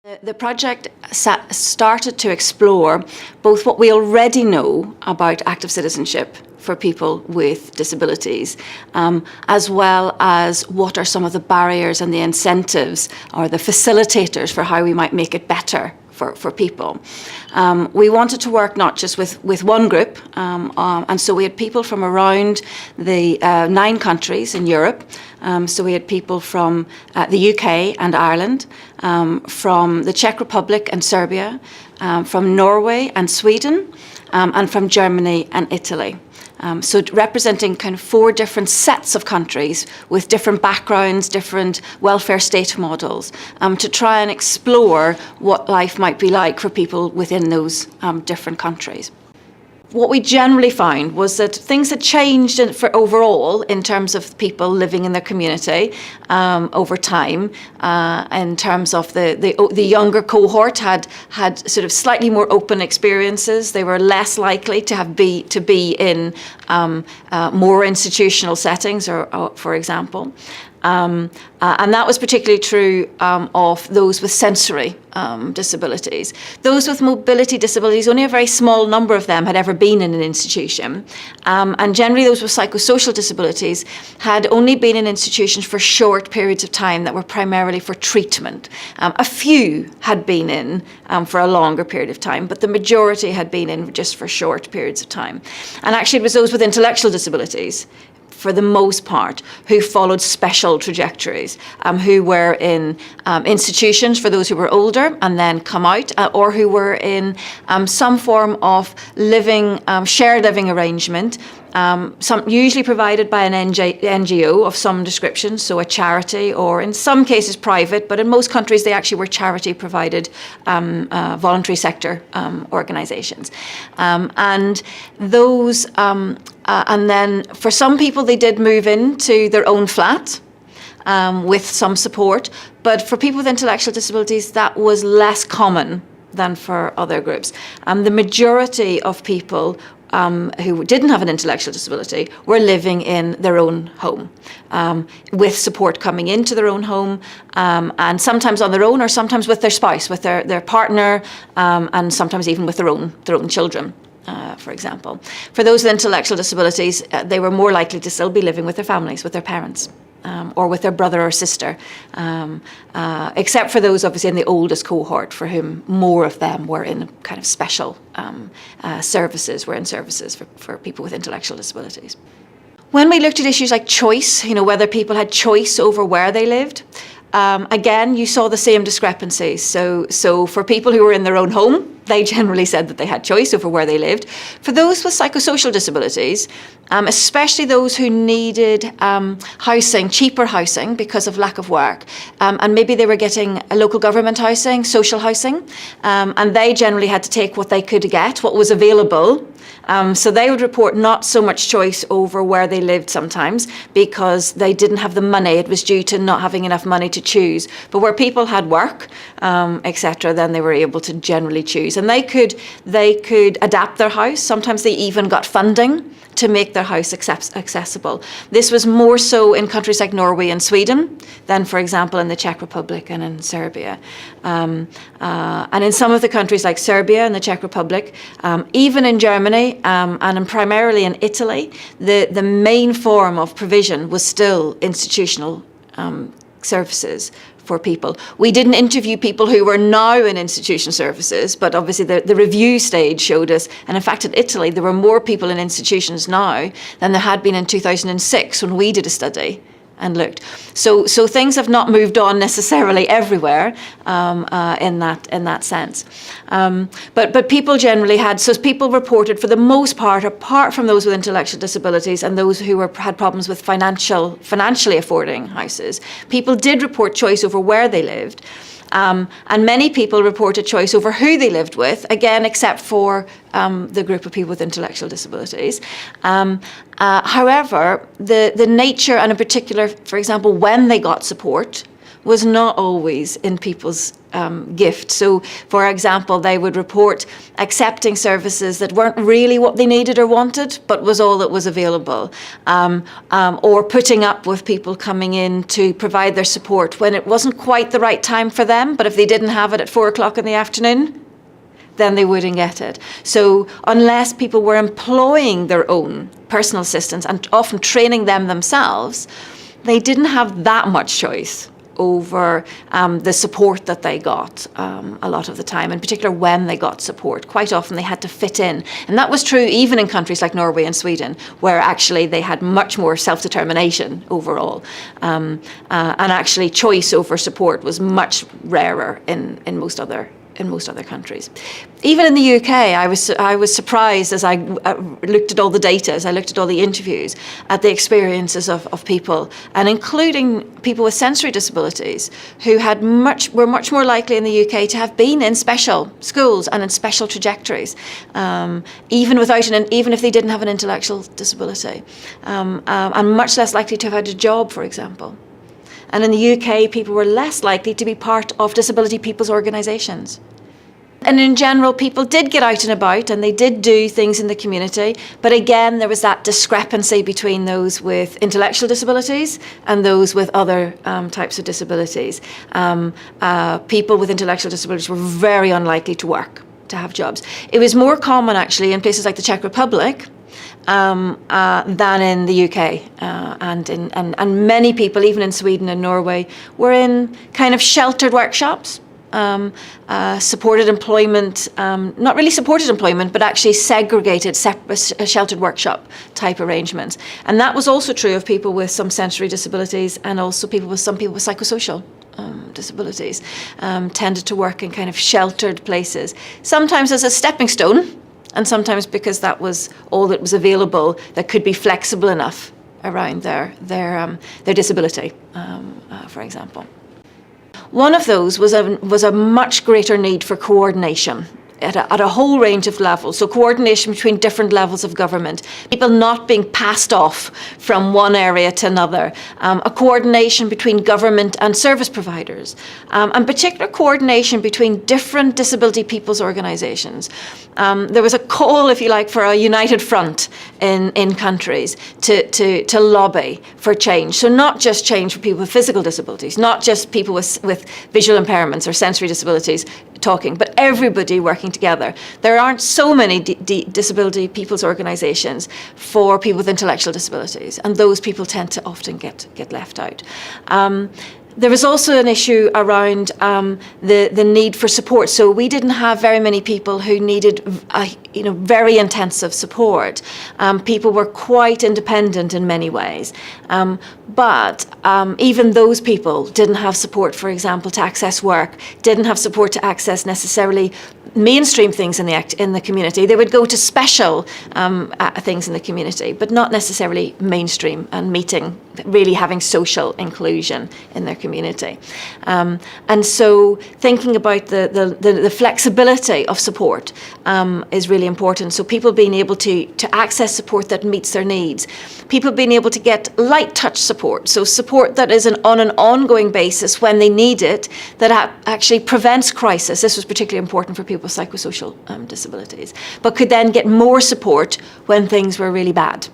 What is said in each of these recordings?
The project started to explore both what we already know about active citizenship for people with disabilities, as well as what are some of the barriers and the incentives or the facilitators for how we might make it better for people. We wanted to work not just with one group, and so we had people from around the 9 countries in Europe. So we had people from the UK and Ireland, from the Czech Republic and Serbia, from Norway and Sweden, and from Germany and Italy. So representing kind of 4 different sets of countries with different backgrounds, different welfare state models, to try and explore what life might be like for people within those different countries. What we generally found was that things had changed for overall in terms of people living in their community over time. In terms of the younger cohort had sort of slightly more open experiences. They were less likely to be in more institutional settings, or for example. And that was particularly true of those with sensory disabilities. Those with mobility disabilities, only a very small number of them had ever been in an institution. And generally those with psychosocial disabilities had only been in institutions for short periods of time that were primarily for treatment. A few had been in for a longer period of time, but the majority had been in just for short periods of time. And actually it was those with intellectual disabilities, for the most part, who followed special trajectories, who were in institutions for those who were older and then come out, or who were in some form of shared living arrangement, usually provided by an NGO of some description, so a charity, or in some cases private, but in most countries they actually were charity-provided voluntary sector organisations. And those, and then for some people they did move into their own flat with some support, but for people with intellectual disabilities that was less common than for other groups. The majority of people who didn't have an intellectual disability were living in their own home, with support coming into their own home, and sometimes on their own, or sometimes with their spouse, with their partner, and sometimes even with their own children. For example. For those with intellectual disabilities, they were more likely to still be living with their families, with their parents, or with their brother or sister, except for those obviously in the oldest cohort, for whom more of them were in kind of special services, for people with intellectual disabilities. When we looked at issues like choice, whether people had choice over where they lived, again, you saw the same discrepancies. So for people who were in their own home, they generally said that they had choice over where they lived. For those with psychosocial disabilities, especially those who needed housing, cheaper housing because of lack of work, and maybe they were getting a local government housing, social housing, and they generally had to take what they could get, what was available. So they would report not so much choice over where they lived sometimes because they didn't have the money. It was due to not having enough money to choose. But where people had work, etc., then they were able to generally choose. And they could adapt their house. Sometimes they even got funding to make their house accessible. This was more so in countries like Norway and Sweden than, for example, in the Czech Republic and in Serbia. And in some of the countries like Serbia and the Czech Republic, even in Germany and primarily in Italy, the main form of provision was still institutional services for people. We didn't interview people who were now in institution services, but obviously the review stage showed us, and in fact in Italy there were more people in institutions now than there had been in 2006 when we did a study and looked. So things have not moved on necessarily everywhere in that sense. But people generally had, so people reported for the most part, apart from those with intellectual disabilities and those who had problems with financially affording houses, people did report choice over where they lived. And many people reported choice over who they lived with, again, except for the group of people with intellectual disabilities. However, the nature, and in particular, for example, when they got support, was not always in people's gift. So, for example, they would report accepting services that weren't really what they needed or wanted, but was all that was available, or putting up with people coming in to provide their support when it wasn't quite the right time for them, but if they didn't have it at 4 o'clock in the afternoon, then they wouldn't get it. So unless people were employing their own personal assistants and often training them themselves, they didn't have that much choice over the support that they got a lot of the time, in particular when they got support. Quite often they had to fit in. And that was true even in countries like Norway and Sweden, where actually they had much more self-determination overall. And actually choice over support was much rarer in most other countries. Even in the UK, I was surprised as I looked at all the data, as I looked at all the interviews, at the experiences of people, and including people with sensory disabilities, who were much more likely in the UK to have been in special schools and in special trajectories, even if they didn't have an intellectual disability, and much less likely to have had a job, for example. And in the UK, people were less likely to be part of disability people's organisations. And in general, people did get out and about and they did do things in the community. But again, there was that discrepancy between those with intellectual disabilities and those with other types of disabilities. People with intellectual disabilities were very unlikely to work, to have jobs. It was more common, actually, in places like the Czech Republic, than in the UK, and many people, even in Sweden and Norway, were in kind of sheltered workshops, supported employment, not really supported employment, but actually segregated, sheltered workshop type arrangements. And that was also true of people with some sensory disabilities, and also some people with psychosocial disabilities tended to work in kind of sheltered places, sometimes as a stepping stone, and sometimes because that was all that was available that could be flexible enough around their disability, for example. One of those was a much greater need for coordination at a whole range of levels. So coordination between different levels of government, people not being passed off from one area to another, a coordination between government and service providers, and particular coordination between different disability people's organisations. There was a call, if you like, for a united front in countries to lobby for change. So not just change for people with physical disabilities, not just people with visual impairments or sensory disabilities talking, but everybody working together. There aren't so many disability people's organisations for people with intellectual disabilities, and those people tend to often get left out. There was also an issue around the need for support. So we didn't have very many people who needed very intensive support. People were quite independent in many ways. But even those people didn't have support, for example, to access work, didn't have support to access necessarily mainstream things in the community. They would go to special things in the community, but not necessarily mainstream and really having social inclusion in their community. And so thinking about the flexibility of support is really important. So people being able to access support that meets their needs. People being able to get light touch support, so support that is on an ongoing basis when they need it, that actually prevents crisis. This was particularly important for people with psychosocial disabilities, but could then get more support when things were really bad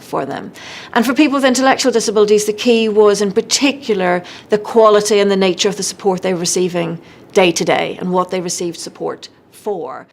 for them. And for people with intellectual disabilities, the key was in particular the quality and the nature of the support they were receiving day to day and what they received support for.